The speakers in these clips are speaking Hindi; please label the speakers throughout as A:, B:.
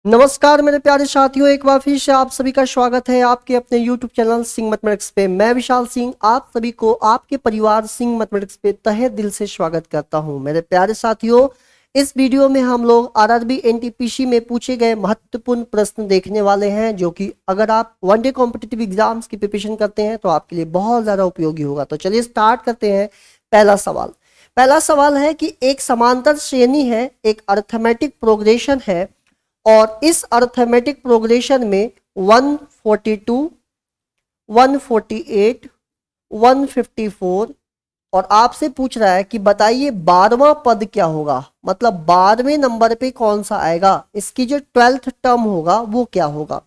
A: नमस्कार मेरे प्यारे साथियों, एक बार फिर से आप सभी का स्वागत है आपके अपने YouTube चैनल सिंह मैथमेटिक्स पे। मैं विशाल सिंह आप सभी को आपके परिवार सिंह मैथमेटिक्स पे तहे दिल से स्वागत करता हूं। मेरे प्यारे साथियों, इस वीडियो में हम लोग आरआरबी एनटीपीसी में पूछे गए महत्वपूर्ण प्रश्न देखने वाले हैं, जो कि अगर आप वनडे कॉम्पिटिटिव एग्जाम्स की प्रिपरेशन करते हैं तो आपके लिए बहुत ज्यादा उपयोगी होगा। तो चलिए स्टार्ट करते हैं। पहला सवाल है कि एक समांतर श्रेणी है, एक अर्थमेटिक प्रोग्रेशन है और इस अर्थमेटिक प्रोग्रेशन में 142, 148, 154 और आपसे पूछ रहा है कि बताइए 12वां पद क्या होगा, मतलब 12वें नंबर पे कौन सा आएगा, इसकी जो 12th टर्म होगा वो क्या होगा।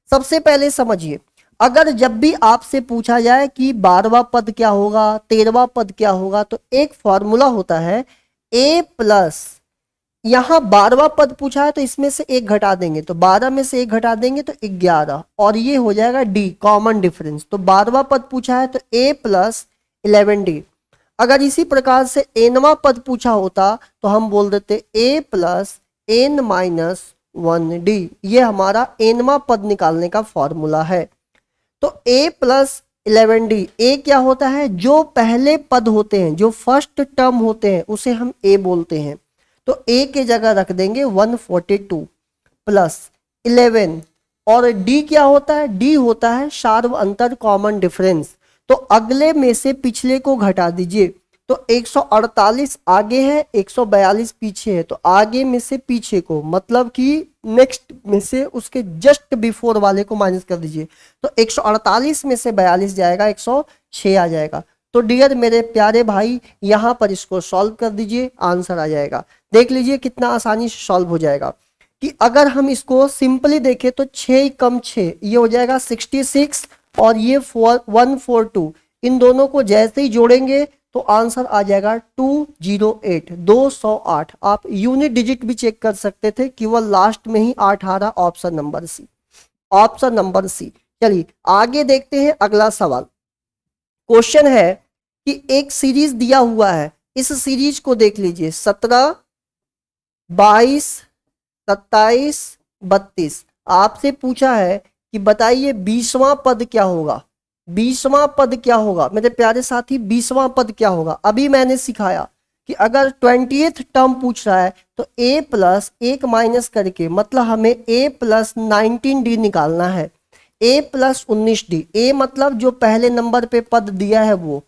A: सबसे पहले समझिए, अगर जब भी आपसे पूछा जाए कि 12वां पद क्या होगा, 13वां पद क्या होगा, तो एक फॉर्मूला होता है a प्लस, यहां 12वां पद पूछा है तो इसमें से एक घटा देंगे, तो 12 में से एक घटा देंगे तो 11 और ये हो जाएगा डी कॉमन डिफरेंस। तो 12वां पद पूछा है तो a प्लस 11d। अगर इसी प्रकार से nवां पद पूछा होता तो हम बोल देते a plus n minus 1d। ये हमारा nवां पद निकालने का फॉर्मूला है। तो a प्लस 11d, a क्या होता है, जो पहले पद होते हैं, जो फर्स्ट टर्म होते हैं उसे हम a बोलते हैं। तो a के जगह रख देंगे 142 प्लस 11 और d क्या होता है, d होता है सार्व अंतर कॉमन डिफरेंस। तो अगले में से पिछले को घटा दीजिए, तो 148 आगे है, 142 पीछे है, तो आगे में से पीछे को मतलब कि नेक्स्ट में से उसके जस्ट बिफोर वाले को माइनस कर दीजिए। तो 148 में से 42 जाएगा, 106 आ जाएगा। तो डियर मेरे प्यारे भाई, यहां पर इसको सॉल्व कर दीजिए, आंसर आ जाएगा। देख लीजिए कितना आसानी से सॉल्व हो जाएगा। कि अगर हम इसको सिंपली देखें तो 6 कम 6 ये हो जाएगा 66 और ये 142, इन दोनों को जैसे ही जोड़ेंगे तो आंसर आ जाएगा 208, 208। आप यूनिट डिजिट भी चेक कर सकते थे, केवल लास्ट में ही 8 आ रहा, option number C, option number C. चलिए आगे देखते हैं अगला सवाल। क्वेश्चन है कि एक सीरीज दिया हुआ है, इस सीरीज को देख लीजिए 17, 22, 27, 32। आपसे पूछा है कि बताइए 20वां पद क्या होगा, 20वां पद क्या होगा मेरे प्यारे साथी, 20वां पद क्या होगा। अभी मैंने सिखाया कि अगर 20th टर्म पूछ रहा है तो a प्लस 1 माइनस करके, मतलब हमें a प्लस 19d निकालना है, a प्लस 19d, a मतलब जो पहले नंबर पे पद दिया है वो,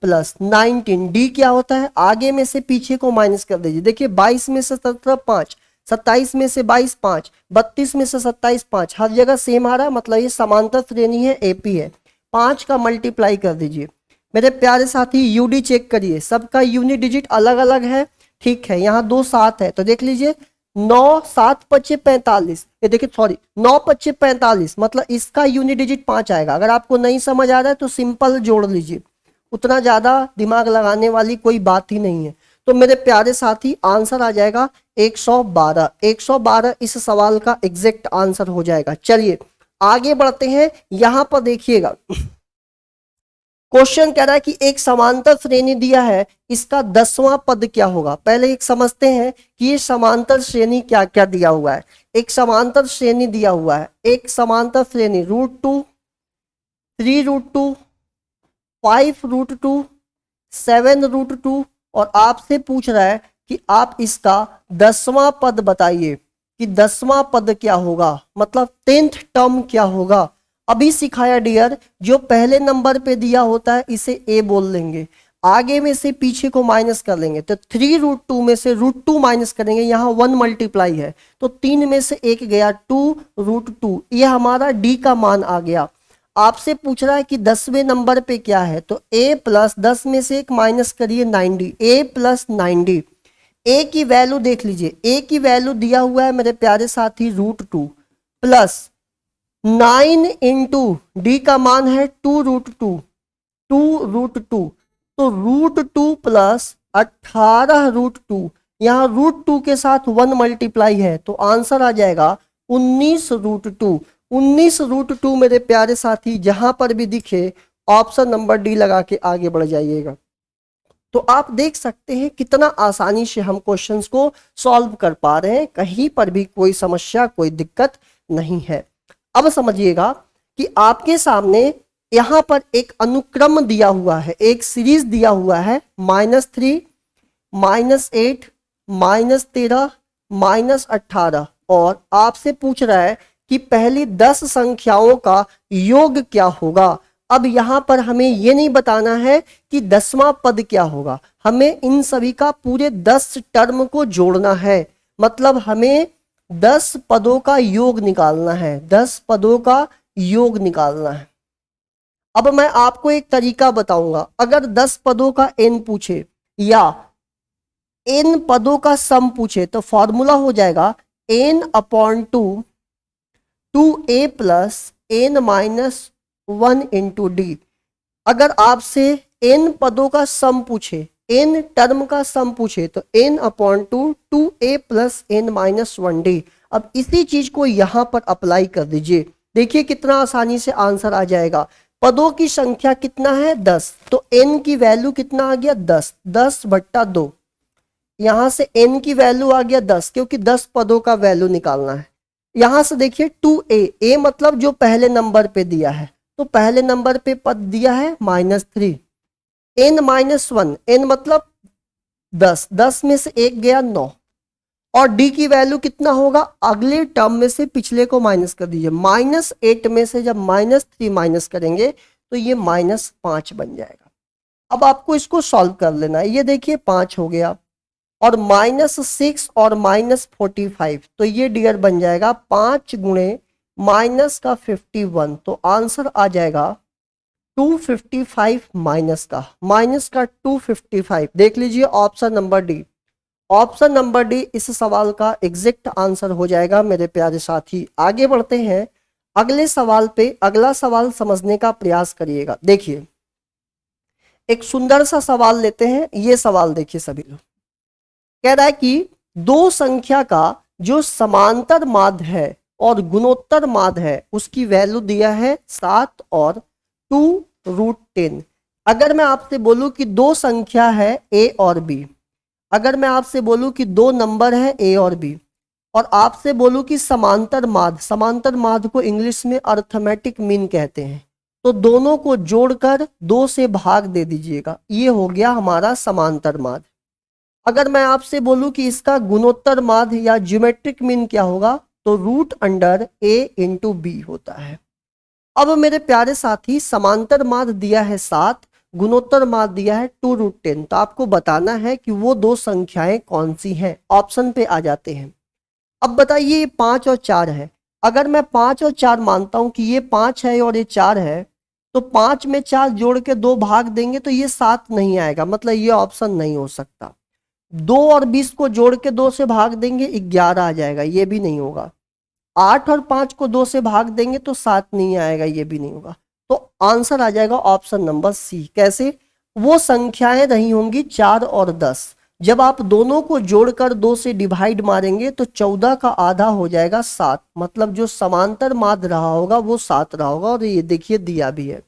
A: प्लस 19d क्या होता है, आगे में से पीछे को माइनस कर दीजिए। देखिए 22 में से 17 5, 27 में से 22 5, 32 में से 27 5, हर जगह सेम आ रहा है, मतलब ये समांतर श्रेणी है, एपी है। 5 का मल्टीप्लाई कर दीजिए। मेरे प्यारे साथी यूडी चेक करिए, सबका यूनिट डिजिट अलग अलग है, ठीक है। यहाँ 2 7 है तो देख लीजिए 9 7 5 45, ये देखिए सॉरी 9 5 45, मतलब इसका यूनिट डिजिट 5 आएगा। अगर आपको नहीं समझ आ रहा है तो सिंपल जोड़ लीजिए, उतना ज्यादा दिमाग लगाने वाली कोई बात ही नहीं है। तो मेरे प्यारे साथी आंसर आ जाएगा 112, 112 इस सवाल का एग्जैक्ट आंसर हो जाएगा। चलिए आगे बढ़ते हैं। यहां पर देखिएगा क्वेश्चन कह रहा है कि एक समांतर श्रेणी दिया है, इसका 10वां पद क्या होगा। पहले एक समझते हैं कि ये समांतर श्रेणी क्या क्या दिया हुआ है। एक समांतर श्रेणी दिया हुआ है, एक समांतर श्रेणी √2, 3√2, 5√2, 7√2 और आपसे पूछ रहा है कि आप इसका 10वां पद बताइए कि 10वां पद क्या होगा, मतलब 10th टर्म क्या होगा। अभी सिखाया डियर, जो पहले नंबर पे दिया होता है इसे a बोल लेंगे, आगे में से पीछे को माइनस कर लेंगे, तो 3√2 में से √2 माइनस करेंगे, यहाँ 1 मल्टीप्लाई है तो 3 में से 1 गया, 2√2, ये हमारा d का मान आ गया। आपसे पूछ रहा है कि 10वें नंबर पे क्या है, तो a प्लस 10 में से एक माइनस करिए 90, a प्लस 90। a की वैल्यू देख लीजिए, a की वैल्यू दिया हुआ है मेरे प्यारे साथी √2 प्लस 9 इंटू डी का मान है 2√2, 2√2, तो √2 प्लस 18√2, यहाँ √2 के साथ 1 मल्टीप्लाई है तो आंसर आ जाएगा 19√2। 19√2 मेरे प्यारे साथी, जहां पर भी दिखे ऑप्शन नंबर डी लगा के आगे बढ़ जाइएगा। तो आप देख सकते हैं कितना आसानी से हम क्वेश्चंस को सॉल्व कर पा रहे हैं, कहीं पर भी कोई समस्या कोई दिक्कत नहीं है। अब समझिएगा कि आपके सामने यहां पर एक अनुक्रम दिया हुआ है, एक सीरीज दिया हुआ है -3, -8, -13, -18 और आपसे पूछ रहा है कि पहली 10 संख्याओं का योग क्या होगा। अब यहां पर हमें यह नहीं बताना है कि 10वां पद क्या होगा, हमें इन सभी का पूरे 10 टर्म को जोड़ना है। मतलब हमें 10 पदों का योग निकालना है, 10 पदों का योग निकालना है। अब मैं आपको एक तरीका बताऊंगा, अगर 10 पदों का n पूछे या n पदों का सम पूछे तो फॉर्मूला हो जाएगा n/2 2a plus n-1 into D. अगर आपसे n पदों का सम पूछे, n टर्म का सम पूछे तो n/2 2a plus n-1 D. अब इसी चीज को यहां पर अप्लाई कर दीजिए, देखिए कितना आसानी से आंसर आ जाएगा। पदों की संख्या कितना है 10, तो n की वैल्यू कितना आ गया 10, 10/2। यहां से n की वैल्यू आ गया 10 क्योंकि 10 पदों का वैल्यू निकालना है। यहां से देखिए 2a, a मतलब जो पहले नंबर पे दिया है, तो पहले नंबर पे पद दिया है -3, n-1, n मतलब 10, 10 में से एक गया 9 और d की वैल्यू कितना होगा, अगले टर्म में से पिछले को माइनस कर दीजिए। -8 में से जब -3 माइनस करेंगे तो ये -5 बन जाएगा। अब आपको इसको सॉल्व कर लेना है। ये देखिए 5 हो गया और -6 और -45, तो ये डियर बन जाएगा 5 गुणे माइनस का 51, तो आंसर आ जाएगा 255 माइनस का 255। देख लीजिए option number D, option number D इस सवाल का एग्जैक्ट आंसर हो जाएगा मेरे प्यारे साथी। आगे बढ़ते हैं अगले सवाल पे। अगला सवाल समझने का प्रयास करिएगा। देखिए एक सुंदर सा सवाल लेते हैं, ये सवाल देखिए सभी लोग। कह रहा है कि दो संख्या का जो समांतर माध्य है और गुणोत्तर माध्य है उसकी वैल्यू दिया है 7 और 2√10। अगर मैं आपसे बोलूं कि दो संख्या है a और b, अगर मैं आपसे बोलूं कि दो नंबर है a और b और आपसे बोलूं कि समांतर माध्य, समांतर माध्य को इंग्लिश में अर्थमेटिक मीन कहते हैं, तो दोनों को जोड़कर 2 से भाग दे दीजिएगा, ये हो गया हमारा समांतर माध्य। अगर मैं आपसे बोलूं कि इसका गुणोत्तर माध्य या ज्योमेट्रिक मीन क्या होगा, तो √a इंटू b होता है। अब मेरे प्यारे साथी समांतर माध्य दिया है 7, गुणोत्तर माध्य दिया है 2√10, तो आपको बताना है कि वो दो संख्याएं कौन सी हैं। ऑप्शन पे आ जाते हैं। अब बताइए 5 और 4 है, अगर मैं 5 और 4 मानता हूं कि ये 5 है और ये 4 है, तो 5 में 4 जोड़ के 2 भाग देंगे तो ये 7 नहीं आएगा, मतलब ये ऑप्शन नहीं हो सकता। 2 और 20 को जोड़ के 2 से भाग देंगे 11 आ जाएगा, ये भी नहीं होगा। 8 और 5 को 2 से भाग देंगे तो 7 नहीं आएगा, ये भी नहीं होगा। तो आंसर आ जाएगा ऑप्शन नंबर सी। कैसे? वो संख्याएं रही होंगी 4 और 10, जब आप दोनों को जोड़कर 2 से डिवाइड मारेंगे तो 14 का आधा हो जाएगा 7, मतलब जो समांतर माध्य रहा होगा वो 7 रहा होगा। और ये देखिए दिया भी है।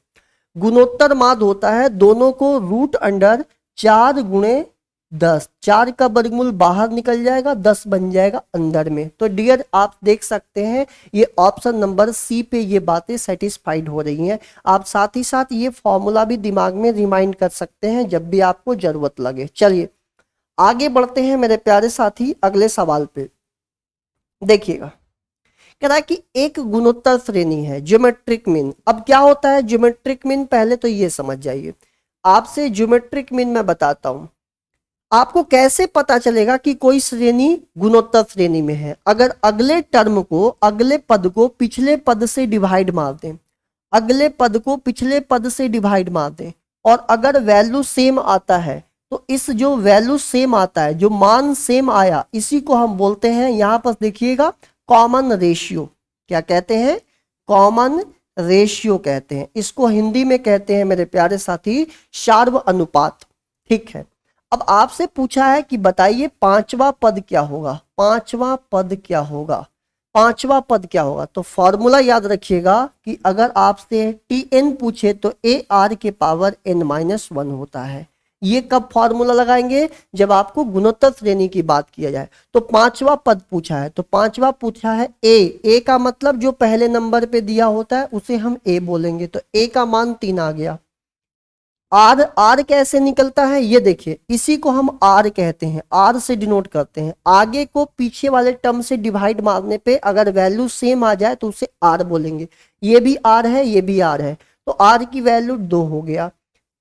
A: गुणोत्तर माध्य होता है दोनों को √4 गुणे 10, 4 का वर्गमूल बाहर निकल जाएगा, 10 बन जाएगा अंदर में। तो डियर आप देख सकते हैं ये ऑप्शन नंबर सी पे ये बातें सेटिस्फाइड हो रही हैं। आप साथ ही साथ ये फॉर्मूला भी दिमाग में रिमाइंड कर सकते हैं जब भी आपको जरूरत लगे। चलिए आगे बढ़ते हैं मेरे प्यारे साथी अगले सवाल पे। देखिएगा कह रहा है कि एक गुणोत्तर श्रेणी है ज्योमेट्रिक मीन। अब क्या होता है ज्योमेट्रिक मीन, पहले तो ये समझ जाइए। आपसे ज्योमेट्रिक मीन मैं बताता हूं, आपको कैसे पता चलेगा कि कोई श्रेणी गुणोत्तर श्रेणी में है। अगर अगले टर्म को, अगले पद को पिछले पद से डिवाइड मार दें, अगले पद को पिछले पद से डिवाइड मार दें और अगर वैल्यू सेम आता है, तो इस जो वैल्यू सेम आता है, जो मान सेम आया, इसी को हम बोलते हैं, यहां पर देखिएगा कॉमन रेशियो। क्या कहते हैं? कॉमन रेशियो कहते हैं। इसको हिंदी में कहते हैं मेरे प्यारे साथी सार्व अनुपात। ठीक है, अब आपसे पूछा है कि बताइए पांचवा पद क्या होगा, पांचवा पद क्या होगा, पांचवा पद क्या होगा। तो फॉर्मूला याद रखिएगा कि अगर आपसे Tn पूछे तो AR के पावर n-1 होता है, ये कब फॉर्मूला लगाएंगे, जब आपको गुणोत्तर श्रेणी की बात किया जाए। तो पांचवा पद पूछा है, तो पांचवा पूछा है ए का मतलब जो पहले नंबर पे दिया होता है उसे हम ए बोलेंगे, तो ए का मान 3 आ गया। आर कैसे निकलता है ये देखिए, इसी को हम आर कहते हैं, आर से डिनोट करते हैं। आगे को पीछे वाले टर्म से डिवाइड मारने पे अगर वैल्यू सेम आ जाए तो उसे आर बोलेंगे। ये भी आर है, ये भी आर है, तो आर की वैल्यू 2 हो गया।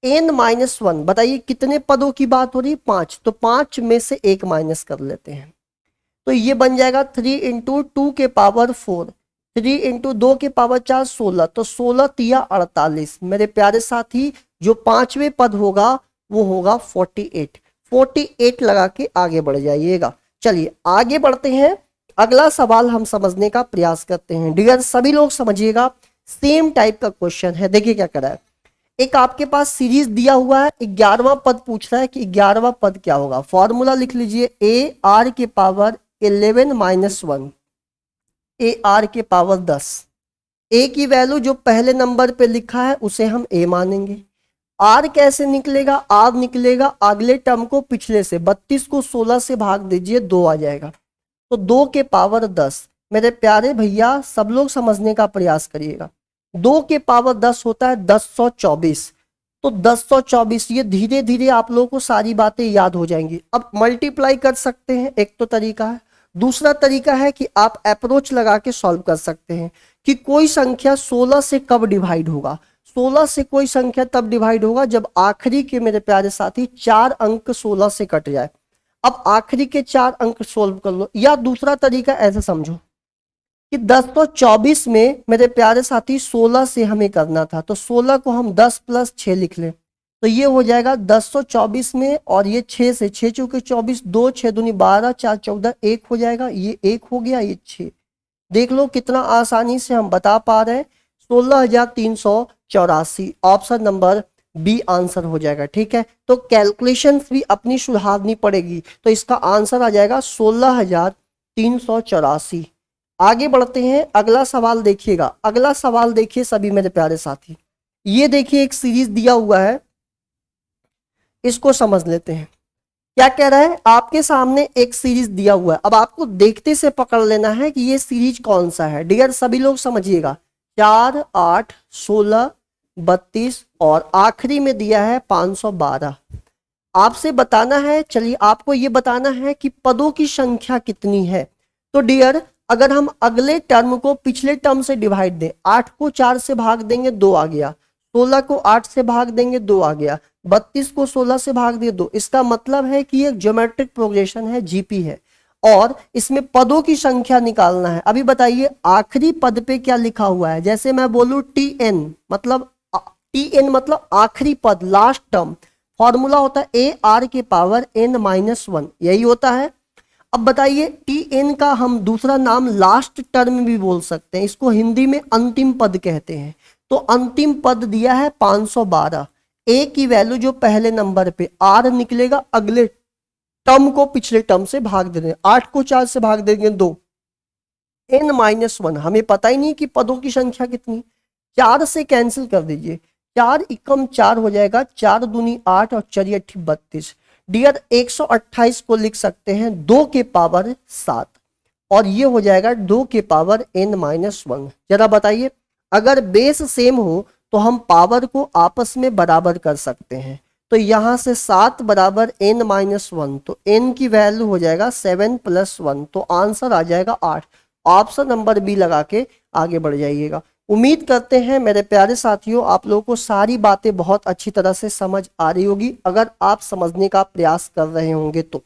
A: n-1 बताइए कितने पदों की बात हो रही है, 5, तो 5 में से 1 माइनस कर लेते हैं, तो ये बन जाएगा 3 इंटू 2 के पावर 4, 3 इंटू 2 के पावर 4, 16, तो 16 तिया 48। मेरे प्यारे साथी जो पांचवें पद होगा वो होगा 48, 48 लगा के आगे बढ़ जाइएगा। चलिए आगे बढ़ते हैं, अगला सवाल हम समझने का प्रयास करते हैं। डियर सभी लोग समझिएगा, सेम टाइप का क्वेश्चन है। देखिए क्या करा है, एक आपके पास सीरीज दिया हुआ है, 11वां पद पूछ रहा है कि 11वां पद क्या होगा। फॉर्मूला लिख लीजिए, ए आर के पावर 11 माइनस 1, ए आर के पावर 10। ए की वैल्यू जो पहले नंबर पे लिखा है उसे हम ए मानेंगे। आर कैसे निकलेगा, आर निकलेगा अगले टर्म को पिछले से, 32 को 16 से भाग दीजिए, 2 आ जाएगा, तो 2 के पावर 10। मेरे प्यारे भैया सब लोग समझने का प्रयास करिएगा, 2 के पावर 10 होता है 1024, तो 1024, ये धीरे धीरे आप लोगों को सारी बातें याद हो जाएंगी। अब मल्टीप्लाई कर सकते हैं, एक तो तरीका है। दूसरा तरीका है कि आप अप्रोच लगा के सॉल्व कर सकते हैं कि कोई संख्या 16 से कब डिवाइड होगा। 16 से कोई संख्या तब डिवाइड होगा जब आखिरी के मेरे प्यारे साथी 4 अंक 16 से कट जाए। अब आखिरी के 4 अंक सोल्व कर लो, या दूसरा तरीका ऐसे समझो कि 1024 में मेरे प्यारे साथी 16 से हमें करना था, तो 16 को हम 10 प्लस 6 लिख लें, तो ये हो जाएगा 1024 में, और ये 6 से 6 चौके 24, 2 6 दूनी 12, 4 14, 1 हो जाएगा, ये 1 हो गया, ये 6। देख लो कितना आसानी से हम बता पा रहे हैं, 16,384, ऑप्शन नंबर बी आंसर हो जाएगा। ठीक है, तो कैलकुलेशंस भी अपनी सुधारनी पड़ेगी, तो इसका आंसर आ जाएगा 16,384। आगे बढ़ते हैं, अगला सवाल देखिएगा, अगला सवाल देखिए सभी मेरे प्यारे साथी। ये देखिए एक सीरीज दिया हुआ है, इसको समझ लेते हैं। क्या कह रहा है, आपके सामने एक सीरीज दिया हुआ है, अब आपको देखते से पकड़ लेना है कि ये सीरीज कौन सा है। डियर सभी लोग समझिएगा, 4 8 16 32 और आखिरी में दिया है 512। आपसे बताना है, चलिए आपको ये बताना है कि पदों की संख्या कितनी है। तो डियर अगर हम अगले टर्म को पिछले टर्म से डिवाइड दें, 8 को 4 से भाग देंगे 2 आ गया, 16 को 8 से भाग देंगे 2 आ गया, 32 को 16 से भाग दिए 2। इसका मतलब है कि ये ज्योमेट्रिक प्रोग्रेशन है, जीपी है, और इसमें पदों की संख्या निकालना है। अभी बताइए आखिरी पद पे क्या लिखा हुआ है। जैसे मैं बोलूं टीएन मतलब आखिरी पद, लास्ट टर्म, फॉर्मूला होता है ए आर के पावर n-1, यही होता है। अब बताइए टीएन का हम दूसरा नाम लास्ट टर्म भी बोल सकते हैं, इसको हिंदी में अंतिम पद कहते हैं। तो अंतिम पद दिया है 512, ए की वैल्यू जो पहले नंबर पे, आर निकलेगा अगले टर्म को पिछले टर्म से भाग देंगे, 8 को 4 से भाग देंगे 2, n-1, हमें पता ही नहीं कि पदों की संख्या कितनी। 4 से कैंसिल कर दीजिए, 4 एकम 4 हो जाएगा, 4 दूनी 8 और 4 अट्ठी 32। डियर 128 को लिख सकते हैं 2 के पावर 7, और ये हो जाएगा 2 के पावर n-1। जरा बताइए अगर बेस सेम हो तो हम पावर को आपस में बराबर कर सकते हैं। तो यहां से 7 बराबर n-1, तो n की वैल्यू हो जाएगा 7 + 1, तो आंसर आ जाएगा 8। ऑप्शन नंबर बी लगा के आगे बढ़ जाइएगा। उम्मीद करते हैं मेरे प्यारे साथियों आप लोगों को सारी बातें बहुत अच्छी तरह से समझ आ रही होगी। अगर आप समझने का प्रयास कर रहे होंगे तो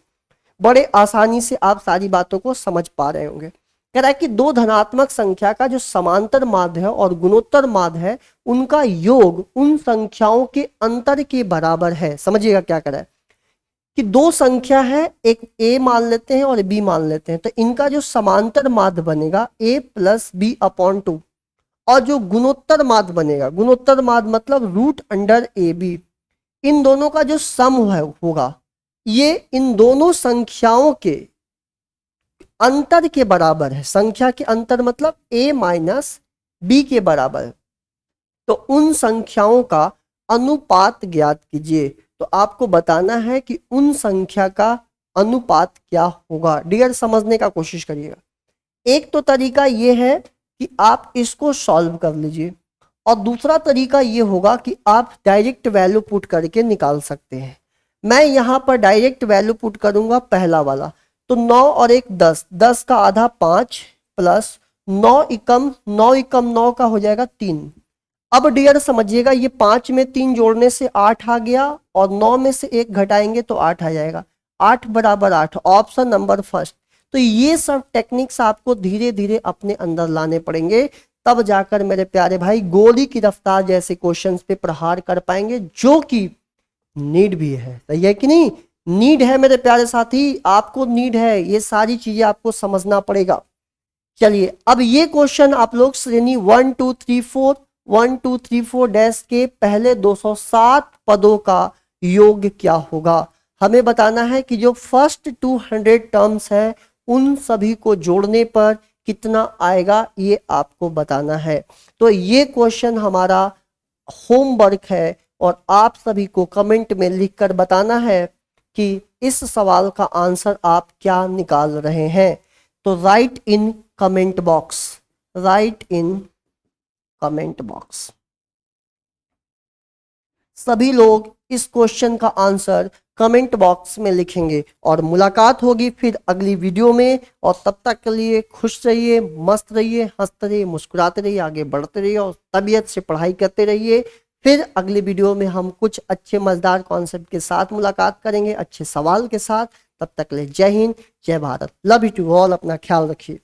A: बड़े आसानी से आप सारी बातों को समझ पा रहे होंगे। कह रहा है कि दो धनात्मक संख्या का जो समांतर माध्य है और गुणोत्तर माध्य है उनका योग उन संख्याओं के अंतर के बराबर है। समझिएगा क्या कह रहा है कि दो संख्या है, एक a मान लेते हैं और b मान लेते हैं, तो इनका जो समांतर माध्य बनेगा a + b/2, और जो गुणोत्तर माध्य बनेगा, गुणोत्तर माध्य मतलब √√ab, इन दोनों का जो सम होगा ये इन दोनों संख्याओं के अंतर के बराबर है। संख्या के अंतर मतलब a - b के बराबर। तो उन संख्याओं का अनुपात ज्ञात कीजिए। तो आपको बताना है कि उन संख्या का अनुपात क्या होगा। डियर समझने का कोशिश करिएगा। एक तो तरीका ये है कि आप इसको सॉल्व कर लीजिए और दूसरा तरीका ये होगा कि आप डायरेक्ट वैल्यू पुट करके निकाल सकते हैं। मैं यहाँ पर डायरेक्ट वैल्यू पुट करूंगा पहला वाला, तो 9 और 1 10, 10 का आधा 5 प्लस 9 एकम 9 का हो जाएगा 3। अब डियर समझिएगा, ये 5 में 3 जोड़ने से 8 आ गया और 9 में से 1 घटाएंगे तो 8 आ जाएगा। 8 बराबर 8, ऑप्शन नंबर फर्स्ट। तो ये सब टेक्निक्स आपको धीरे धीरे अपने अंदर लाने पड़ेंगे, तब जाकर मेरे प्यारे भाई गोली की रफ्तार जैसे क्वेश्चंस पे प्रहार कर पाएंगे, जो कि नीड भी है। सही है कि नहीं? नीड है मेरे प्यारे साथी, आपको नीड है, ये सारी चीजें आपको समझना पड़ेगा। चलिए अब ये क्वेश्चन आप लोग श्रेणी 1 2 3 4 1 2 3 4 डैश के पहले 207 पदों का योग क्या होगा। हमें बताना है कि जो फर्स्ट 200 टर्म्स है उन सभी को जोड़ने पर कितना आएगा, ये आपको बताना है। तो ये क्वेश्चन हमारा होमवर्क है और आप सभी को कमेंट में लिखकर बताना है कि इस सवाल का आंसर आप क्या निकाल रहे हैं। तो right in comment box, right in comment box. सभी लोग इस क्वेश्चन का आंसर कमेंट बॉक्स में लिखेंगे और मुलाकात होगी फिर अगली वीडियो में। और तब तक के लिए खुश रहिए, मस्त रहिए, हंसते रहिए, मुस्कुराते रहिए, आगे बढ़ते रहिए और तबीयत से पढ़ाई करते रहिए। फिर अगली वीडियो में हम कुछ अच्छे मजेदार कॉन्सेप्ट के साथ मुलाकात करेंगे, अच्छे सवाल के साथ। तब तक के लिए जय हिंद, जय Bharat, love you to all, अपना ख्याल रखिए।